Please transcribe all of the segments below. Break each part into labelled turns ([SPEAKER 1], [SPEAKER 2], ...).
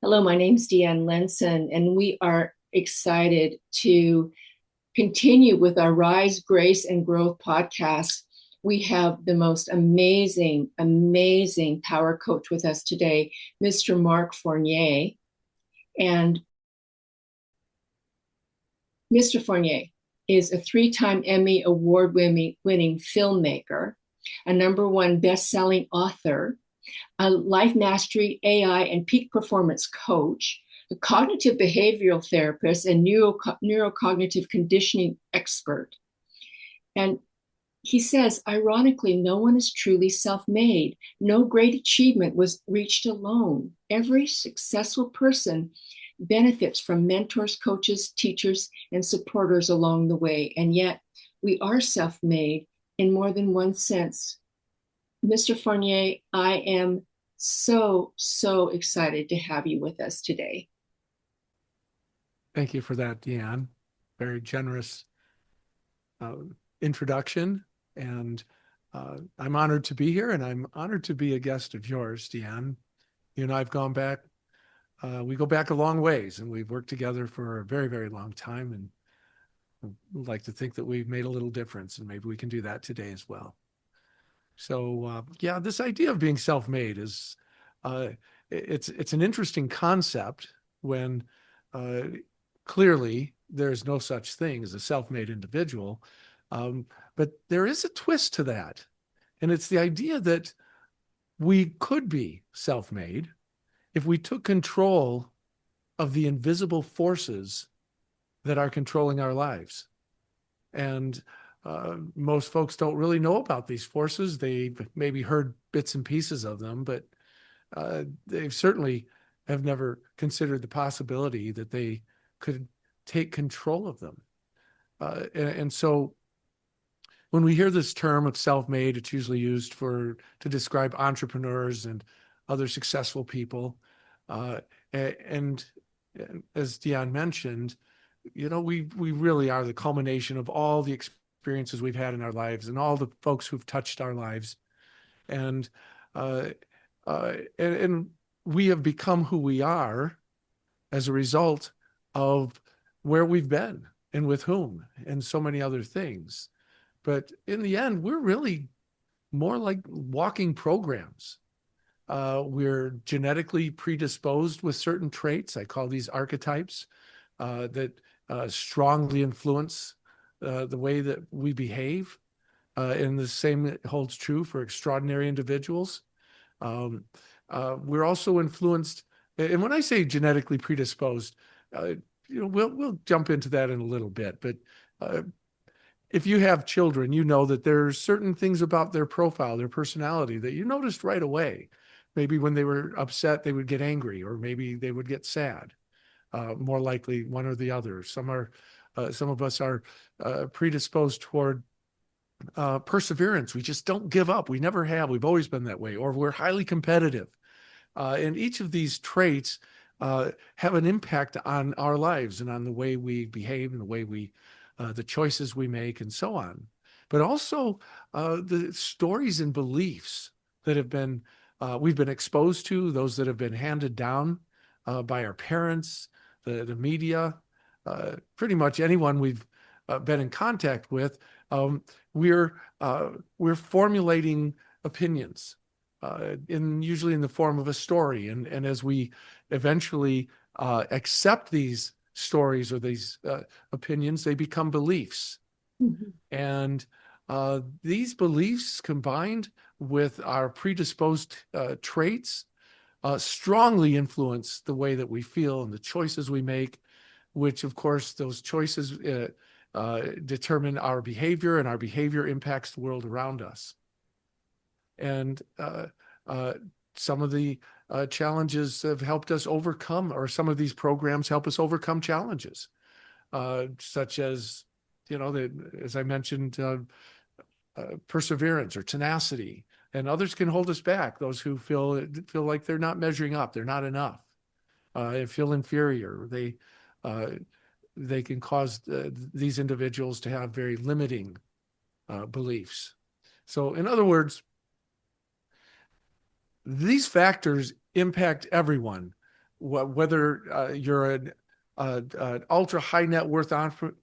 [SPEAKER 1] Hello, my name's DeeAnn Lensen, and we are excited to continue with our Rise, Grace, and Growth podcast. We have the most amazing power coach with us today, Mr. Mark Fournier. And Mr. Fournier is a three-time Emmy award-winning filmmaker, a number one best-selling author, a life mastery, AI, and peak performance coach, a cognitive behavioral therapist, and neurocognitive conditioning expert. And he says, ironically, no one is truly self made. No great achievement was reached alone. Every successful person benefits from mentors, coaches, teachers, and supporters along the way. And yet, we are self made in more than one sense. Mr. Fournier, I am so excited to have you with us today.
[SPEAKER 2] Thank you for that, DeeAnn. Very generous introduction. And I'm honored to be here, and I'm honored to be a guest of yours, DeeAnn. You and I have gone back, we go back a long ways, and we've worked together for a very, very long time. And I'd like to think that we've made a little difference, and maybe we can do that today as well. So, yeah, this idea of being self-made is, uh, it's an interesting concept when uh, clearly there's no such thing as a self-made individual. But there is a twist to that. And it's the idea that we could be self-made if we took control of the invisible forces that are controlling our lives. And most folks don't really know about these forces. They've maybe heard bits and pieces of them, but they certainly have never considered the possibility that they could take control of them. And so when we hear this term of self-made, it's usually used to describe entrepreneurs and other successful people. Uh, and as DeeAnn mentioned, we really are the culmination of all the experiences we've had in our lives and all the folks who've touched our lives. And uh, and we have become who we are as a result of where we've been and with whom and so many other things. But in the end, we're really more like walking programs. We're genetically predisposed with certain traits. I call these archetypes that strongly influence the way that we behave. And the same holds true for extraordinary individuals. Um, we're also influenced, and when I say genetically predisposed, uh, we'll jump into that in a little bit. But uh, if you have children, you know that there are certain things about their profile, their personality that you noticed right away. Maybe when they were upset, they would get angry, or maybe they would get sad. More likely, one or the other. Some of us are predisposed toward perseverance. We just don't give up. We never have. We've always been that way. Or we're highly competitive. And each of these traits have an impact on our lives and on the way we behave and the choices we make and so on. But also the stories and beliefs that we've been exposed to, those that have been handed down by our parents, the media, pretty much anyone we've been in contact with. Um, we're formulating opinions usually in the form of a story. And as we eventually accept these stories or these opinions, they become beliefs.
[SPEAKER 1] Mhm.
[SPEAKER 2] And these beliefs combined with our predisposed traits strongly influence the way that we feel and the choices we make, which of course those choices determine our behavior, and our behavior impacts the world around us. And uh, some of the challenges have helped us overcome, or some of these programs help us overcome challenges, such as, as I mentioned, perseverance or tenacity. And others can hold us back. Those who feel like they're not measuring up, they're not enough, and feel inferior. They can cause these individuals to have very limiting beliefs. So, in other words, these factors impact everyone, whether you're an ultra high net worth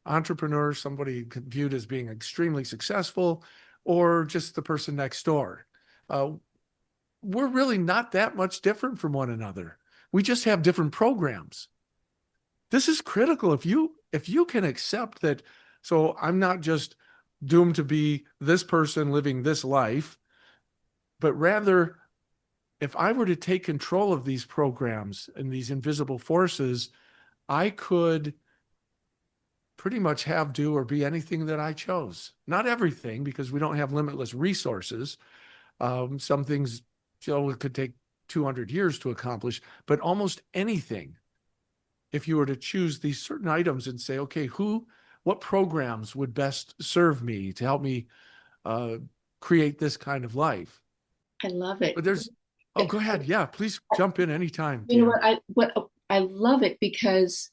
[SPEAKER 2] entrepreneur, somebody viewed as being extremely successful, or just the person next door. Uh, we're really not that much different from one another. We just have different programs. This is critical. If you can accept that, so I'm not just doomed to be this person living this life, but rather if I were to take control of these programs and these invisible forces, I could pretty much have, do, or be anything that I chose. Not everything, because we don't have limitless resources. Some things, it could take 200 years to accomplish, but almost anything. If you were to choose these certain items and say, okay, what programs would best serve me to help me uh, create this kind of life?
[SPEAKER 1] I love it.
[SPEAKER 2] But oh, go ahead. Yeah, please jump in anytime,
[SPEAKER 1] You know
[SPEAKER 2] Dan.
[SPEAKER 1] what I love it because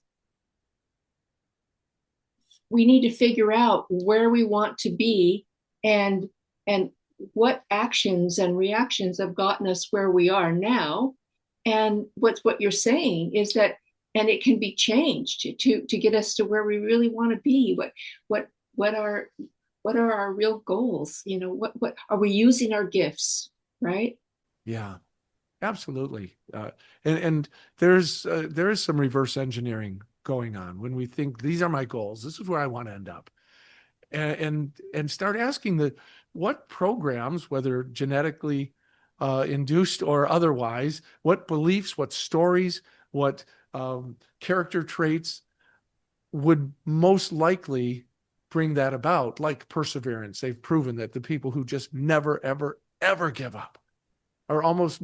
[SPEAKER 1] we need to figure out where we want to be and and what actions and reactions have gotten us where we are now. And what you're saying is that, and it can be changed to get us to where we really want to be. What what are what are our real goals? What are we using our gifts, right?
[SPEAKER 2] Yeah, absolutely. And there is some reverse engineering going on when we think these are my goals. This is where I want to end up. And start asking what programs, whether genetically induced or otherwise, what beliefs, what stories, what character traits would most likely bring that about, like perseverance. They've proven that the people who just never, ever, ever give up are almost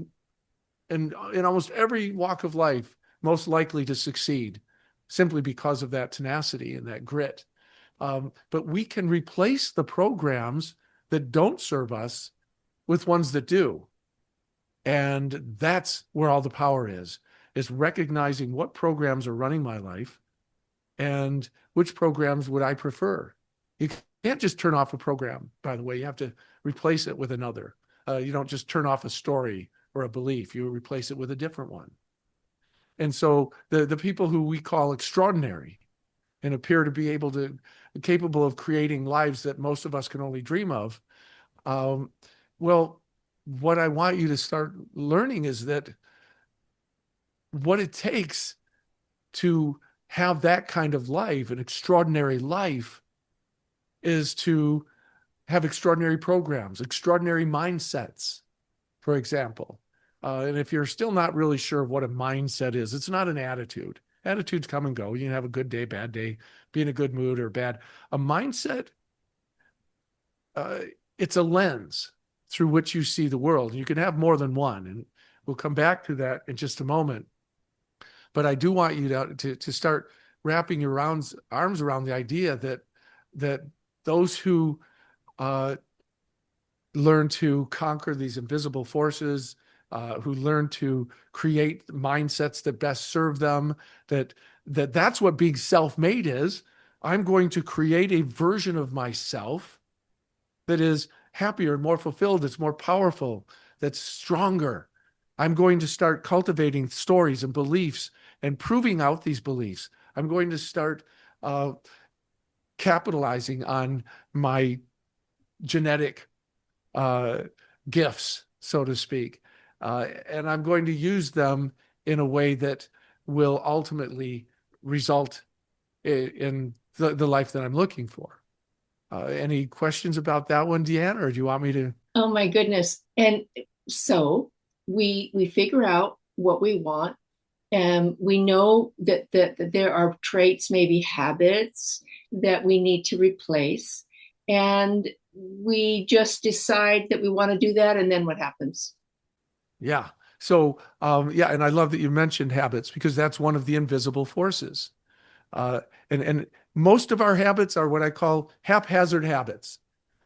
[SPEAKER 2] in almost every walk of life most likely to succeed simply because of that tenacity and that grit. But we can replace the programs that don't serve us with ones that do. And that's where all the power is recognizing what programs are running my life and which programs would I prefer. You can't just turn off a program, by the way. You have to replace it with another. You don't just turn off a story or a belief. You replace it with a different one. And so the people who we call extraordinary and appear to be capable of creating lives that most of us can only dream of. Um, well, what I want you to start learning is that what it takes to have that kind of life, an extraordinary life, is to have extraordinary programs, extraordinary mindsets, for example. And if you're still not really sure what a mindset is, it's not an attitude. Attitudes come and go. You can have a good day, bad day, be in a good mood or bad. A mindset, uh, it's a lens through which you see the world. You can have more than one, and we'll come back to that in just a moment. But I do want you to start wrapping your arms around the idea that those who learn to conquer these invisible forces, who learn to create mindsets that best serve them, that's what being self-made is. I'm going to create a version of myself that is happier, more fulfilled, that's more powerful, that's stronger. I'm going to start cultivating stories and beliefs and proving out these beliefs. I'm going to start capitalizing on my genetic gifts, so to speak. And I'm going to use them in a way that will ultimately result in the life that I'm looking for. Any questions about that one, DeeAnn, or do you want me to?
[SPEAKER 1] Oh my goodness. And so we figure out what we want, and we know that there are traits, maybe habits, that we need to replace. And we just decide that we want to do that, and then what happens?
[SPEAKER 2] Yeah. So, yeah, and I love that you mentioned habits because that's one of the invisible forces. Uh, and most of our habits are what I call haphazard habits.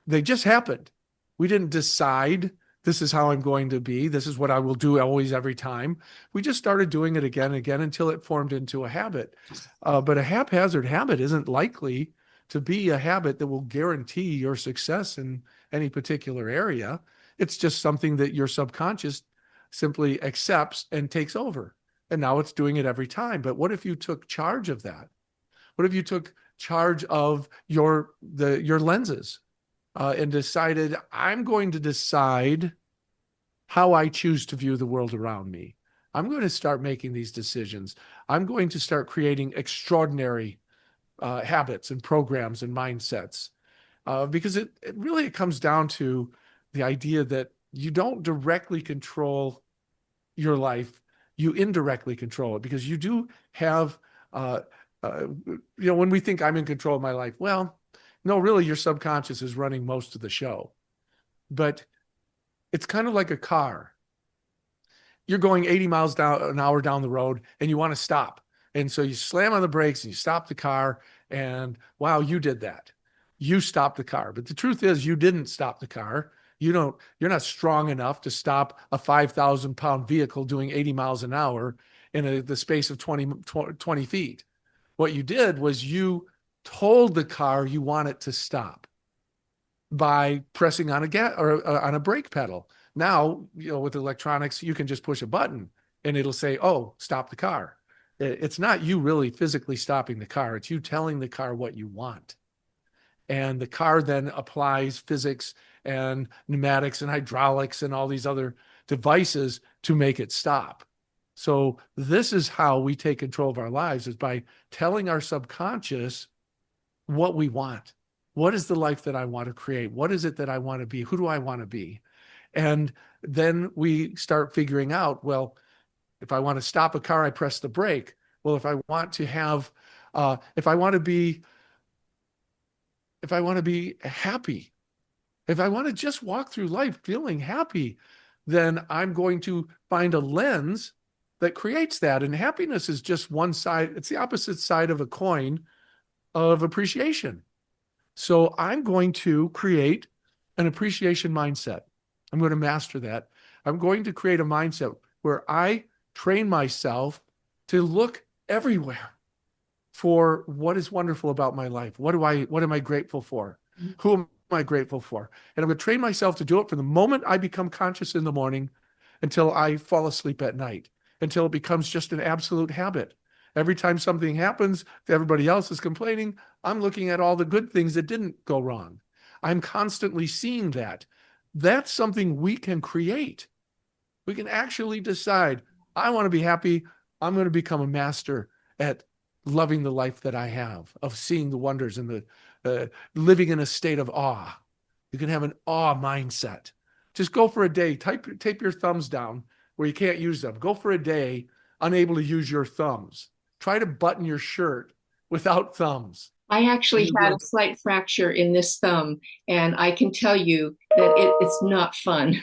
[SPEAKER 2] They just happened. We didn't decide this is how I'm going to be. This is what I will do always, every time. We just started doing it again and again until it formed into a habit. But a haphazard habit isn't likely to be a habit that will guarantee your success in any particular area. It's just something that your subconscious simply accepts and takes over. and now it's doing it every time. But what if you took charge of that? What if you took charge of your lenses and decided, I'm going to decide how I choose to view the world around me. I'm going to start making these decisions. I'm going to start creating extraordinary habits and programs and mindsets because it really it comes down to the idea that you don't directly control your life, you indirectly control it because you do have, uh, when we think I'm in control of my life, well, no, really, your subconscious is running most of the show. But it's kind of like a car. You're going 80 miles down an hour down the road and you want to stop. And so you slam on the brakes and you stop the car and wow, you did that. You stopped the car. But the truth is you didn't stop the car. You're not strong enough to stop a 5,000-pound vehicle doing 80 miles an hour in the space of 20 feet. What you did was you told the car you want it to stop by pressing on a gas or on a brake pedal. Now, with electronics, you can just push a button and it'll say, "Oh, stop the car." It's not you really physically stopping the car. It's you telling the car what you want. And the car then applies physics and pneumatics and hydraulics and all these other devices to make it stop. So this is how we take control of our lives, is by telling our subconscious what we want. What is the life that I want to create? What is it that I want to be? Who do I want to be? And then we start figuring out, well, if I want to stop a car, I press the brake. Well, if I want to have, if I want to be happy, if I want to just walk through life feeling happy, then I'm going to find a lens that creates that. And happiness is just one side. It's the opposite side of a coin of appreciation. So I'm going to create an appreciation mindset. I'm going to master that. I'm going to create a mindset where I train myself to look everywhere for what is wonderful about my life. What am I grateful for? Who am I grateful for? And I'm going to train myself to do it from the moment I become conscious in the morning until I fall asleep at night, until it becomes just an absolute habit. Every time something happens, if everybody else is complaining, I'm looking at all the good things that didn't go wrong. I'm constantly seeing that. That's something we can create. We can actually decide, I want to be happy. I'm going to become a master at loving the life that I have, of seeing the wonders and living in a state of awe. You can have an awe mindset. Just go for a day, tape your thumbs down where you can't use them. Go for a day unable to use your thumbs. Try to button your shirt without thumbs.
[SPEAKER 1] I actually had a slight fracture in this thumb, and I can tell you that it's not fun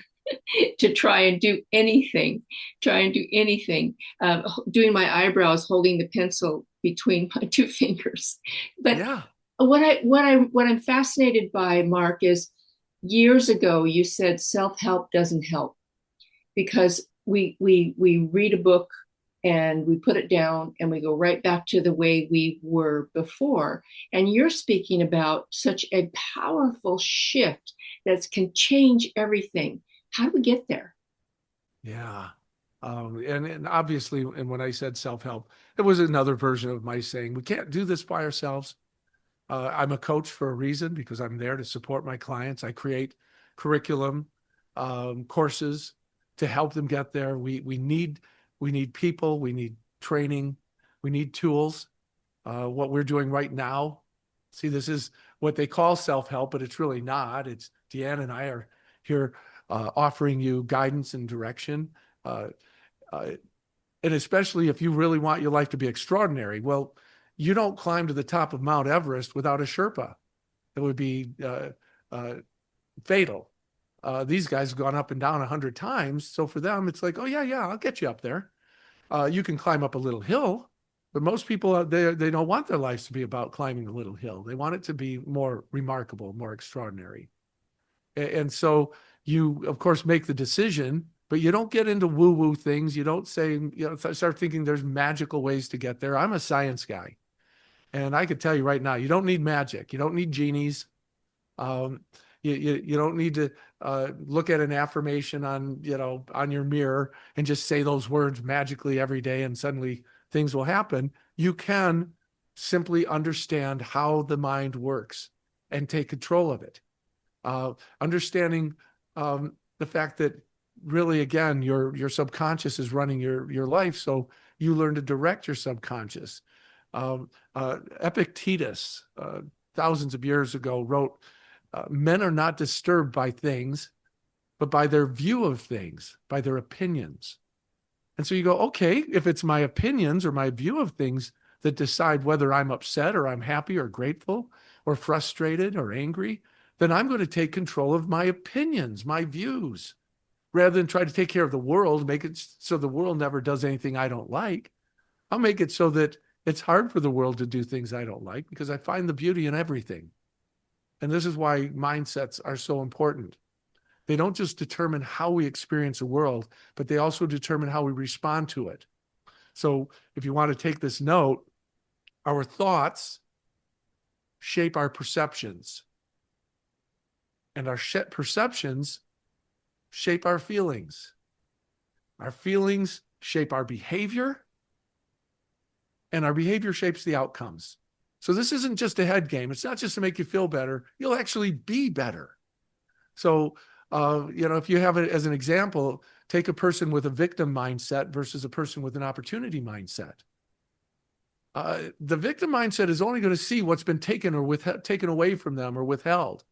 [SPEAKER 1] to try and do anything. Doing my eyebrows, holding the pencil between my two fingers. But
[SPEAKER 2] yeah,
[SPEAKER 1] what I'm fascinated by, Mark, is years ago you said self-help doesn't help because we read a book and we put it down and we go right back to the way we were before. And you're speaking about such a powerful shift that can change everything. How do we get there?
[SPEAKER 2] yeah. And obviously, and when I said self-help, it was another version of my saying, we can't do this by ourselves. I'm a coach for a reason because I'm there to support my clients. I create curriculum, courses to help them get there. We need people, we need training, we need tools. What we're doing right now, see, this is what they call self-help, but it's really not. It's DeeAnn and I are here offering you guidance and direction. Uh, uh, and especially if you really want your life to be extraordinary, well, you don't climb to the top of Mount Everest without a Sherpa. It would be fatal. These guys have gone up and down 100 times. So for them, it's like, oh, yeah, I'll get you up there. You can climb up a little hill, but most people, they don't want their lives to be about climbing a little hill. They want it to be more remarkable, more extraordinary. And so you, of course, make the decision, but you don't get into woo-woo things. You don't say, start thinking there's magical ways to get there. I'm a science guy. And I could tell you right now, you don't need magic. You don't need genies. You don't need to look at an affirmation on, on your mirror and just say those words magically every day and suddenly things will happen. You can simply understand how the mind works and take control of it. Understanding the fact that really, again, your subconscious is running your life, so you learn to direct your subconscious. Epictetus, thousands of years ago, wrote, men are not disturbed by things, but by their view of things, by their opinions. And so you go, okay, if it's my opinions or my view of things that decide whether I'm upset or I'm happy or grateful or frustrated or angry, then I'm going to take control of my opinions, my views, rather than try to take care of the world, make it so the world never does anything I don't like. I'll make it so that it's hard for the world to do things I don't like because I find the beauty in everything. And this is why mindsets are so important. They don't just determine how we experience the world, but they also determine how we respond to it. So if you want to take this note, our thoughts shape our perceptions, and our perceptions shape our feelings. Our feelings shape our behavior, and our behavior shapes the outcomes. So this isn't just a head game. It's not just to make you feel better. You'll actually be better. So, if you have it as an example, take a person with a victim mindset versus a person with an opportunity mindset. The victim mindset is only going to see what's been taken or taken away from them or withheld,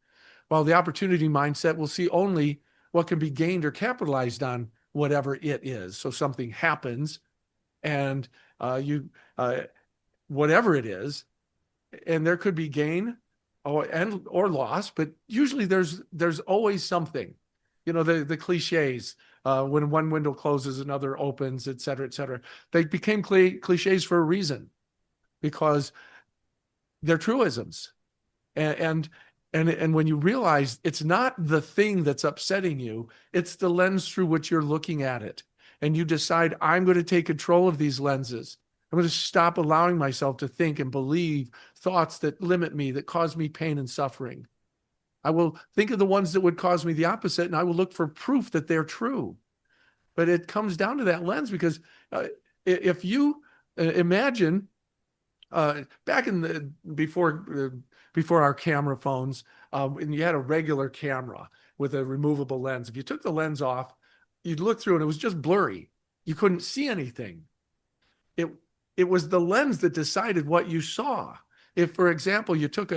[SPEAKER 2] while the opportunity mindset will see only what can be gained or capitalized on whatever it is. So something happens, and whatever it is, and there could be gain or loss, but usually there's always something. The cliches, when one window closes, another opens, et cetera, et cetera. They became cliches for a reason, because they're truisms. And when you realize it's not the thing that's upsetting you, it's the lens through which you're looking at it. And you decide, I'm going to take control of these lenses. I'm going to stop allowing myself to think and believe thoughts that limit me, that cause me pain and suffering. I will think of the ones that would cause me the opposite, and I will look for proof that they're true. But it comes down to that lens, because if you imagine back in the before our camera phones, and you had a regular camera with a removable lens. If you took the lens off, you'd look through and it was just blurry. You couldn't see anything. It was the lens that decided what you saw. If, for example, you took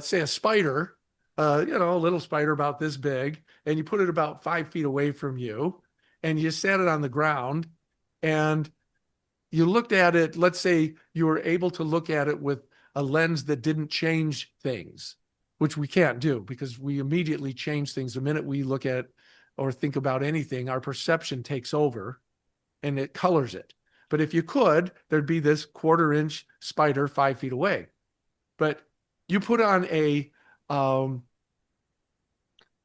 [SPEAKER 2] say a spider, a little spider about this big, and you put it about 5 feet away from you, and you set it on the ground, and you looked at it, let's say you were able to look at it with a lens that didn't change things, which we can't do because we immediately change things. The minute we look at or think about anything, our perception takes over and it colors it. But if you could, there'd be this 1/4-inch spider 5 feet away. But you put on a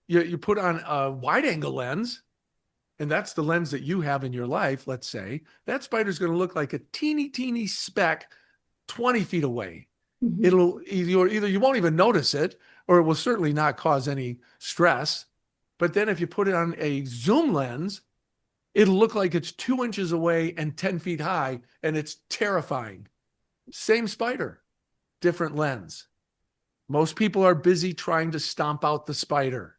[SPEAKER 2] you put on a wide angle lens, and that's the lens that you have in your life, let's say, that spider's going to look like a teeny speck 20 feet away. Mm-hmm. Either you won't even notice it, or it will certainly not cause any stress. But then if you put it on a zoom lens, it'll look like it's 2 inches away and 10 feet high, and it's terrifying. Same spider, different lens. Most people are busy trying to stomp out the spider.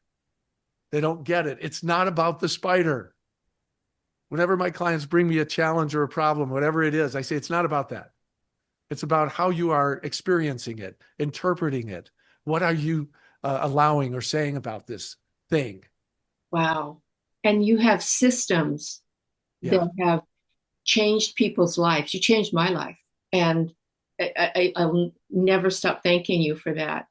[SPEAKER 2] They don't get it. It's not about the spider. Whenever my clients bring me a challenge or a problem, whatever it is, I say, it's not about that. It's about how you are experiencing it, interpreting it. What are you allowing or saying about this thing?
[SPEAKER 1] Wow. And you have systems that have changed people's lives. You changed my life. And I'll never stop thanking you for that.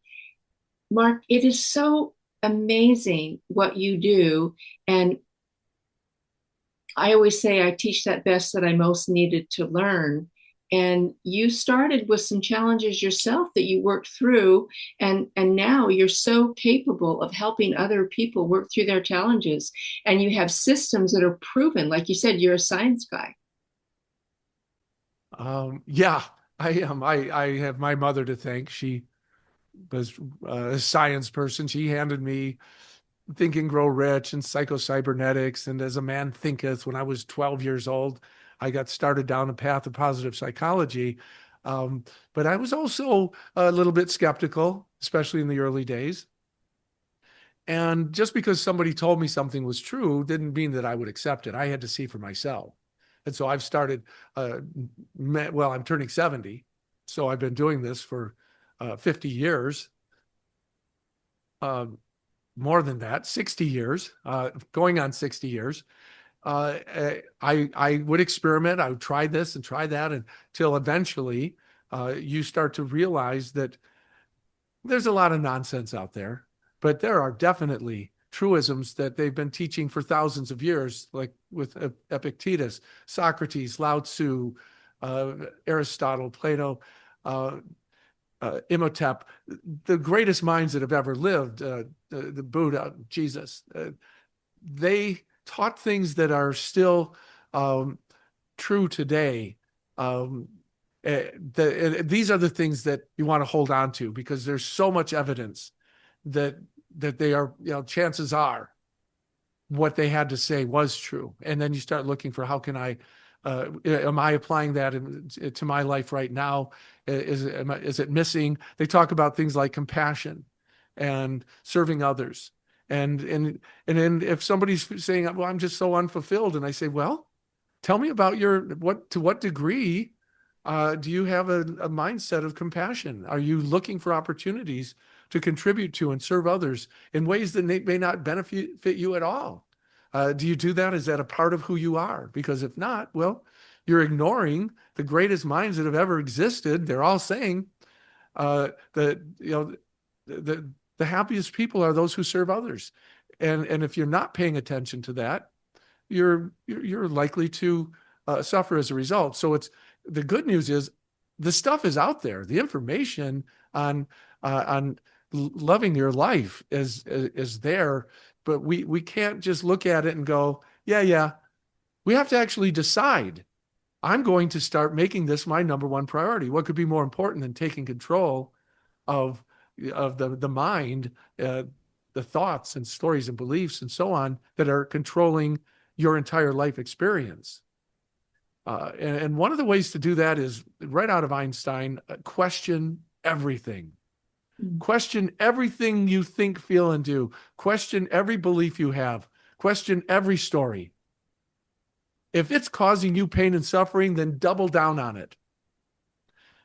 [SPEAKER 1] Mark, it is so amazing what you do. And I always say I teach that best that I most needed to learn. And you started with some challenges yourself that you worked through, and now you're so capable of helping other people work through their challenges. And you have systems that are proven. Like you said, you're a science guy.
[SPEAKER 2] Yeah, I am. I have my mother to thank. She was a science person. She handed me Think and Grow Rich and Psycho-Cybernetics and As a Man Thinketh. When I was 12 years old, I got started down a path of positive psychology. Um, but I was also a little bit skeptical, especially in the early days. And just because somebody told me something was true didn't mean that I would accept it. I had to see for myself. And so I've started, well, I'm turning 70. So I've been doing this for 50 years, uh, more than that, 60 years, going on 60 years. I would experiment. I would try this and try that until eventually you start to realize that there's a lot of nonsense out there, but there are definitely truisms that they've been teaching for thousands of years, like with Epictetus, Socrates, Lao Tzu, Aristotle, Plato, uh, Imhotep, the greatest minds that have ever lived, the Buddha, Jesus. They taught things that are still true today. Um, these are the things that you want to hold on to because there's so much evidence that they are, chances are what they had to say was true. And then you start looking for how can I, am I applying that to my life right now? Is it missing? They talk about things like compassion and serving others. And then if somebody's saying, well, I'm just so unfulfilled, and I say, well, tell me about to what degree do you have a mindset of compassion? Are you looking for opportunities to contribute to and serve others in ways that may not benefit you at all? Do you do that? Is that a part of who you are? Because if not, well, you're ignoring the greatest minds that have ever existed. They're all saying that the happiest people are those who serve others, and if you're not paying attention to that, you're likely to suffer as a result. So it's the good news is the stuff is out there. The information on loving your life is there, but we can't just look at it and go, yeah. We have to actually decide. I'm going to start making this my number one priority. What could be more important than taking control of the mind, the thoughts and stories and beliefs and so on that are controlling your entire life experience? And one of the ways to do that is right out of Einstein, question everything. Question everything you think, feel, and do. Question every belief you have. Question every story. If it's causing you pain and suffering, then double down on it.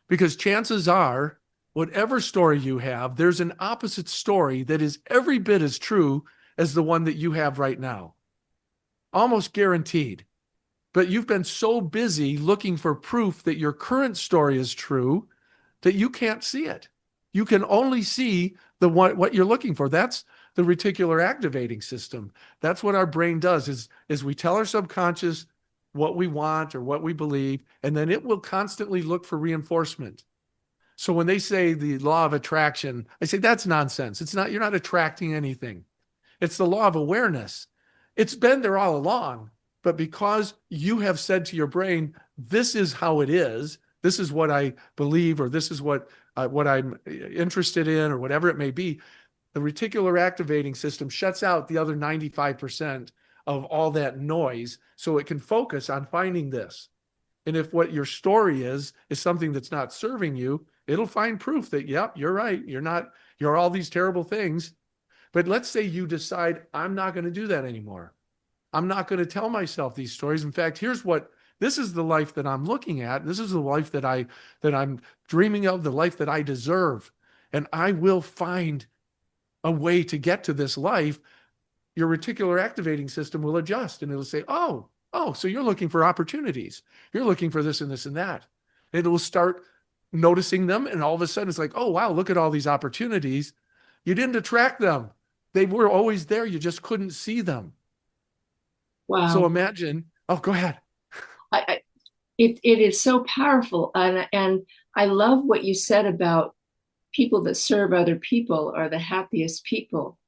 [SPEAKER 2] Because chances are, whatever story you have, there's an opposite story that is every bit as true as the one that you have right now. Almost guaranteed. But you've been so busy looking for proof that your current story is true that you can't see it. You can only see what you're looking for. That's the reticular activating system. That's what our brain does is we tell our subconscious what we want or what we believe, and then it will constantly look for reinforcement. So when they say the law of attraction, I say that's nonsense. It's not, you're not attracting anything. It's the law of awareness. It's been there all along, but because you have said to your brain, this is how it is, this is what I believe, or this is what I'm interested in, or whatever it may be, the reticular activating system shuts out the other 95% of all that noise so it can focus on finding this. And if what your story is something that's not serving you, it'll find proof that, yep, you're right. You're all these terrible things. But let's say you decide, I'm not going to do that anymore. I'm not going to tell myself these stories. In fact, this is the life that I'm looking at. This is the life that I'm dreaming of, the life that I deserve. And I will find a way to get to this life. Your reticular activating system will adjust and it'll say, oh, so you're looking for opportunities. You're looking for this and this and that. It will start noticing them. And all of a sudden it's like, oh, wow, look at all these opportunities. You didn't attract them. They were always there. You just couldn't see them. So
[SPEAKER 1] Wow.
[SPEAKER 2] imagine, oh, go ahead.
[SPEAKER 1] It is so powerful. And I love what you said about people that serve other people are the happiest people.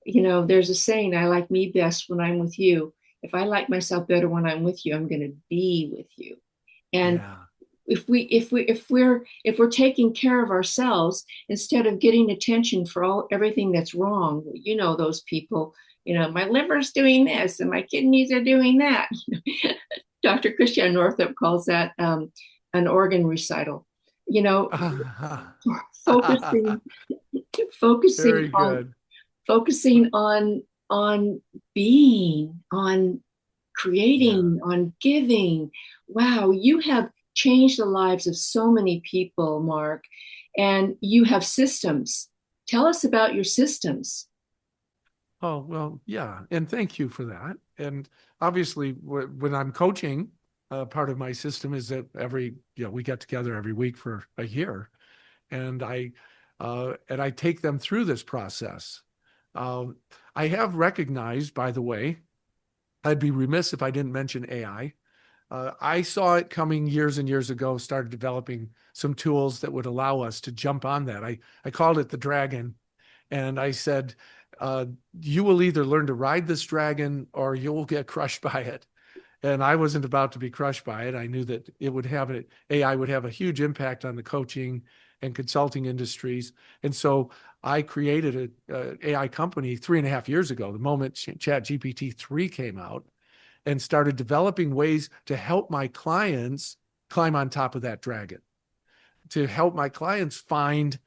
[SPEAKER 1] There's a saying, I like me best when I'm with you. If I like myself better when I'm with you, I'm going to be with you. And
[SPEAKER 2] Yeah.
[SPEAKER 1] if we're taking care of ourselves instead of getting attention for everything that's wrong, those people, my liver's doing this and my kidneys are doing that. Dr. Christian Northrup calls that an organ recital. You know, focusing focusing
[SPEAKER 2] Very
[SPEAKER 1] on
[SPEAKER 2] good.
[SPEAKER 1] focusing on being, on
[SPEAKER 2] Yeah.
[SPEAKER 1] creating, on giving. Wow, you have changed the lives of so many people, Mark, and you have systems. Tell us about your systems.
[SPEAKER 2] Oh, well, yeah. And thank you for that. And obviously, when I'm coaching, part of my system is that we get together every week for a year, and I take them through this process. Um, I have recognized, by the way, I'd be remiss if I didn't mention AI. I saw it coming years and years ago, started developing some tools that would allow us to jump on that. I called it the dragon. And I said, uh, you will either learn to ride this dragon or you'll get crushed by it. And I wasn't about to be crushed by it. I knew that AI would have a huge impact on the coaching and consulting industries. And so I created a AI company 3.5 years ago, the moment ChatGPT 3 came out, and started developing ways to help my clients climb on top of that dragon, to help my clients find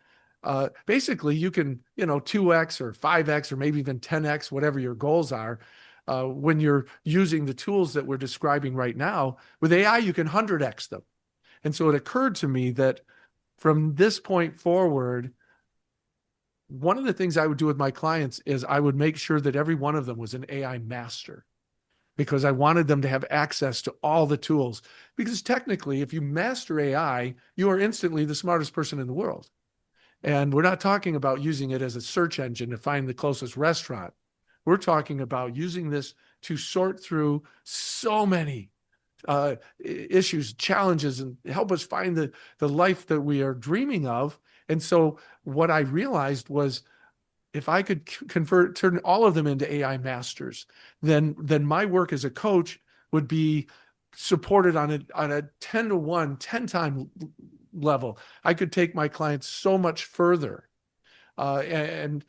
[SPEAKER 2] basically you can 2x or 5x or maybe even 10x whatever your goals are. When you're using the tools that we're describing right now with AI, you can 100x them. And so it occurred to me that from this point forward, one of the things I would do with my clients is I would make sure that every one of them was an AI master, because I wanted them to have access to all the tools. Because technically, if you master AI, you are instantly the smartest person in the world. And we're not talking about using it as a search engine to find the closest restaurant. We're talking about using this to sort through so many issues, challenges, and help us find the life that we are dreaming of. And so what I realized was if I could turn all of them into AI masters, then my work as a coach would be supported on a 10 to 1, 10 time level. I could take my clients so much further. And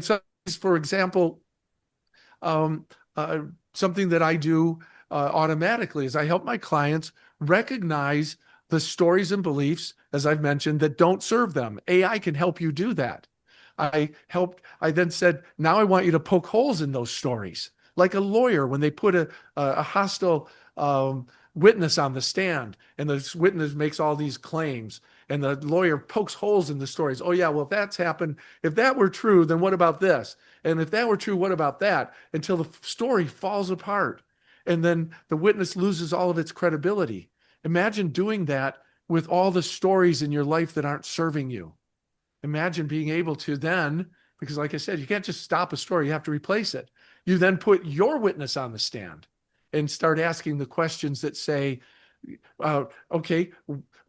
[SPEAKER 2] so, for example, um, something that I do automatically is I help my clients recognize the stories and beliefs, as I've mentioned, that don't serve them. AI can help you do that. I then said, now I want you to poke holes in those stories. Like a lawyer, when they put a hostile witness on the stand and the witness makes all these claims and the lawyer pokes holes in the stories. Oh yeah, well, if that's happened, if that were true, then what about this? And if that were true, what about that? Until the story falls apart. And then the witness loses all of its credibility. Imagine doing that with all the stories in your life that aren't serving you. Imagine being able to then, because like I said, you can't just stop a story, you have to replace it. You then put your witness on the stand and start asking the questions that say, okay,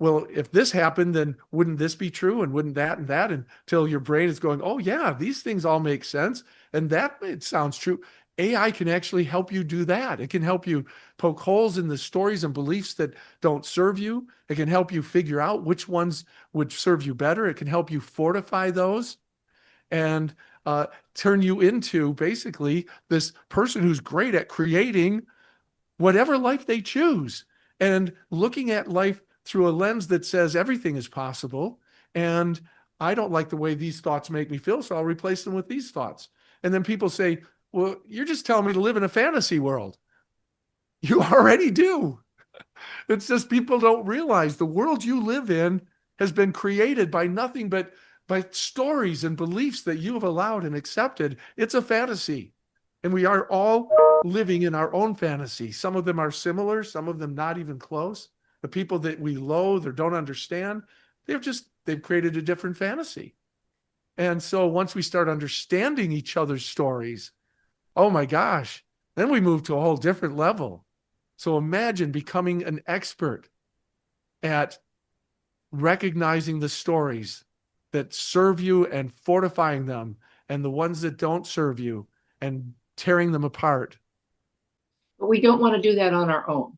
[SPEAKER 2] well, if this happened, then wouldn't this be true? And wouldn't that and that? Until your brain is going, oh, yeah, these things all make sense. And that it sounds true. AI can actually help you do that. It can help you poke holes in the stories and beliefs that don't serve you. It can help you figure out which ones would serve you better. It can help you fortify those and turn you into basically this person who's great at creating whatever life they choose and looking at life through a lens that says everything is possible. And I don't like the way these thoughts make me feel, so I'll replace them with these thoughts. And then people say, well, you're just telling me to live in a fantasy world. You already do. It's just people don't realize the world you live in has been created by nothing but by stories and beliefs that you have allowed and accepted. It's a fantasy. And we are all living in our own fantasy. Some of them are similar, some of them not even close. The people that we loathe or don't understand, they've created a different fantasy. And so once we start understanding each other's stories, oh my gosh, then we move to a whole different level. So imagine becoming an expert at recognizing the stories that serve you and fortifying them, and the ones that don't serve you and tearing them apart.
[SPEAKER 1] But we don't want to do that on our own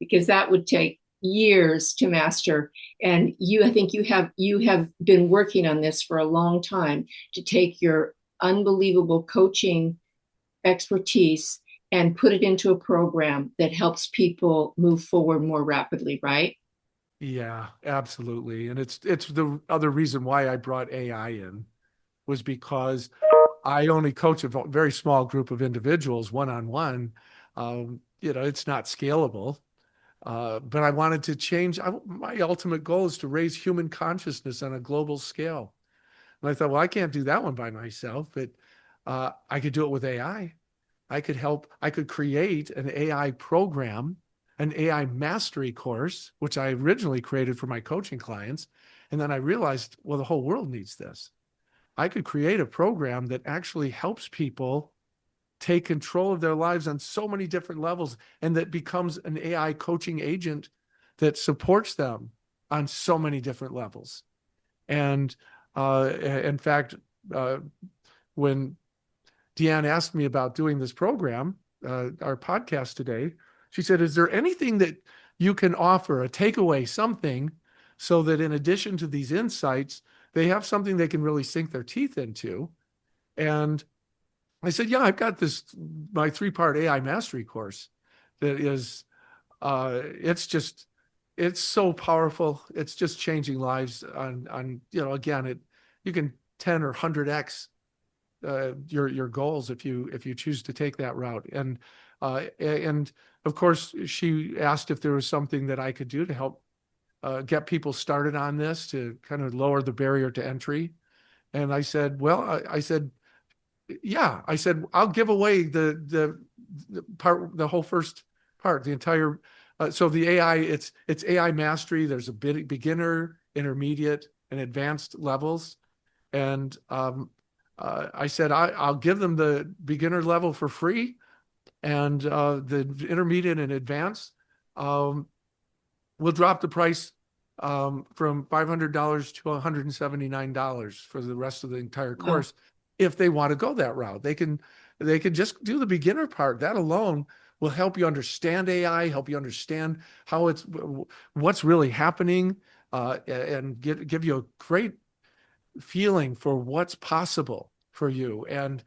[SPEAKER 1] because that would take years to master. And I think you have been working on this for a long time to take your unbelievable coaching expertise and put it into a program that helps people move forward more rapidly, right?
[SPEAKER 2] Yeah, absolutely. And it's the other reason why I brought AI in was because I only coach a very small group of individuals one on one. It's not scalable. But I wanted to change. My ultimate goal is to raise human consciousness on a global scale. And I thought, well, I can't do that one by myself, but I could do it with AI. I could help, I could create an AI program, an AI mastery course, which I originally created for my coaching clients. And then I realized, well, the whole world needs this. I could create a program that actually helps people take control of their lives on so many different levels and that becomes an AI coaching agent that supports them on so many different levels. And in fact, uh, when DeeAnn asked me about doing this program, our podcast today, she said, is there anything that you can offer, a takeaway, something, so that in addition to these insights, they have something they can really sink their teeth into? And I said, yeah, I've got my 3-part AI mastery course that is, it's so powerful. It's just changing lives again, you can 10 or 100x your goals if you choose to take that route. And of course, she asked if there was something that I could do to help get people started on this to kind of lower the barrier to entry. And I said, well, I said, yeah, I said, I'll give away the whole first part, the entire. So the AI, it's AI mastery. There's a beginner, intermediate, and advanced levels. And I said, I'll give them the beginner level for free, and the intermediate and advanced, we'll drop the price from $500 to $179 for the rest of the entire
[SPEAKER 1] Wow.
[SPEAKER 2] course. If they want to go that route, they can just do the beginner part. That alone will help you understand AI, help you understand what's really happening, and give you a great feeling for what's possible for you. And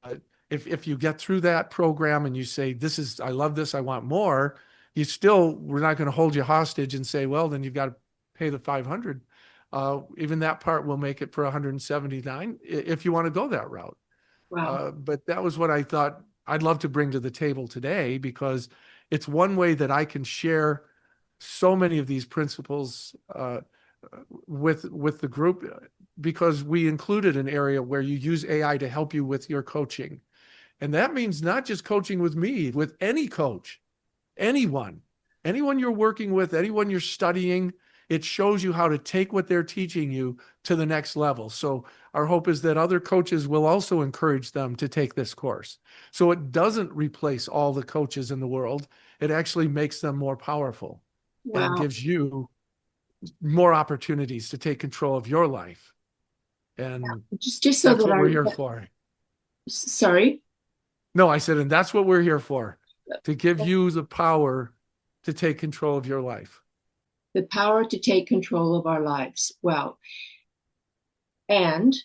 [SPEAKER 2] uh, if you get through that program and you say, I love this, I want more, we're not going to hold you hostage and say, well, then you've got to pay the 500. Even that part will make it for 179 if you want to go that route.
[SPEAKER 1] Wow.
[SPEAKER 2] But that was what I thought I'd love to bring to the table today, because it's one way that I can share so many of these principles with the group, because we included an area where you use AI to help you with your coaching. And that means not just coaching with me, with any coach, anyone, anyone you're working with, anyone you're studying. It shows you how to take what they're teaching you to the next level. So our hope is that other coaches will also encourage them to take this course. So it doesn't replace all the coaches in the world. It actually makes them more powerful and
[SPEAKER 1] Wow.
[SPEAKER 2] gives you more opportunities to take control of your life. And
[SPEAKER 1] Just so
[SPEAKER 2] that's
[SPEAKER 1] that
[SPEAKER 2] what we're here
[SPEAKER 1] I,
[SPEAKER 2] for.
[SPEAKER 1] sorry.
[SPEAKER 2] No, I said, and that's what we're here for, to give you the power to take control of your life.
[SPEAKER 1] The power to take control of our lives. Wow. And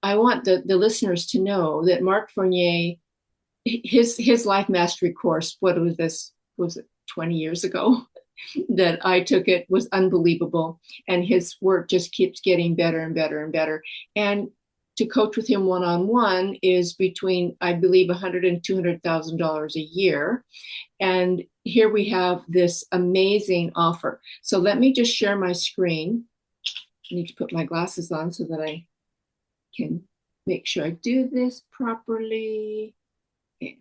[SPEAKER 1] I want the listeners to know that Mark Fournier, his life mastery course, what was this? Was it 20 years ago that I took it, was unbelievable. And his work just keeps getting better and better and better. And to coach with him one-on-one is between, I believe, $100,000 and $200,000 a year. And here we have this amazing offer. So let me just share my screen. I need to put my glasses on so that I can make sure I do this properly. And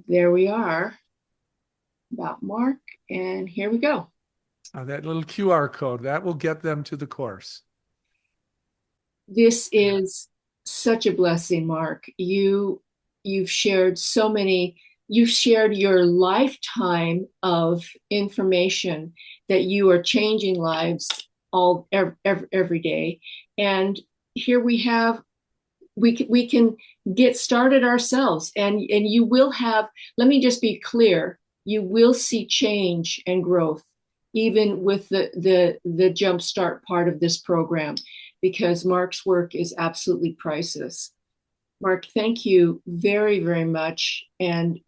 [SPEAKER 1] there we are, about Mark. And here we go.
[SPEAKER 2] That little QR code, that will get them to the course.
[SPEAKER 1] This
[SPEAKER 2] Yeah.
[SPEAKER 1] is such a blessing, Mark. You've shared so many, you've shared your lifetime of information that you are changing lives every day. And here we can get started ourselves, and you will have, let me just be clear, you will see change and growth, even with the jumpstart part of this program, because Mark's work is absolutely priceless. Mark, thank you very, very much. And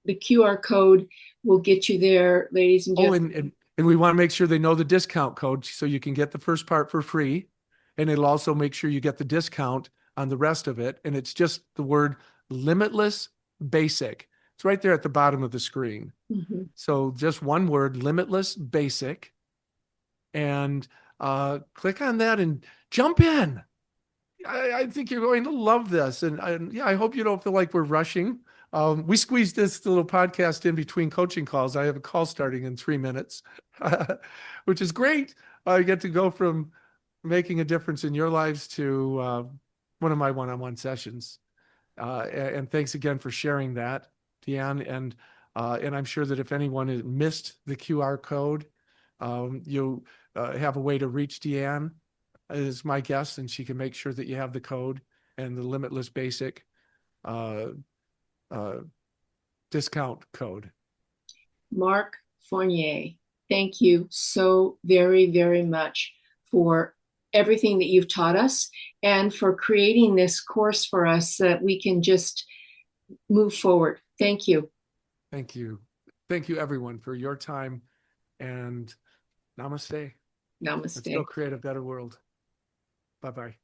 [SPEAKER 1] the QR code will get you there, ladies and
[SPEAKER 2] Oh,
[SPEAKER 1] gentlemen.
[SPEAKER 2] and we want to make sure they know the discount code so you can get the first part for free. And it'll also make sure you get the discount on the rest of it. And it's just the word limitless basic. It's right there at the bottom of the screen.
[SPEAKER 1] Mm-hmm.
[SPEAKER 2] So just one word, limitless basic. And click on that and jump in. I think you're going to love this. And yeah, I hope you don't feel like we're rushing. We squeezed this little podcast in between coaching calls. I have a call starting in 3 minutes, which is great. I get to go from making a difference in your lives to one of my one-on-one sessions. And thanks again for sharing that, DeeAnn. And I'm sure that if anyone has missed the QR code, you'll have a way to reach DeeAnn is my guess, and she can make sure that you have the code and the limitless basic uh, uh, discount code.
[SPEAKER 1] Mark Fournier, thank you so very, very much for everything that you've taught us and for creating this course for us so that we can just move forward. Thank you.
[SPEAKER 2] Thank you. Thank you, everyone, for your time, and namaste. Let's go
[SPEAKER 1] Namaste.
[SPEAKER 2] create a better world. Bye-bye.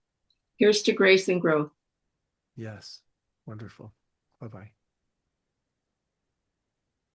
[SPEAKER 1] Here's to grace and growth.
[SPEAKER 2] Yes. Wonderful. Bye-bye.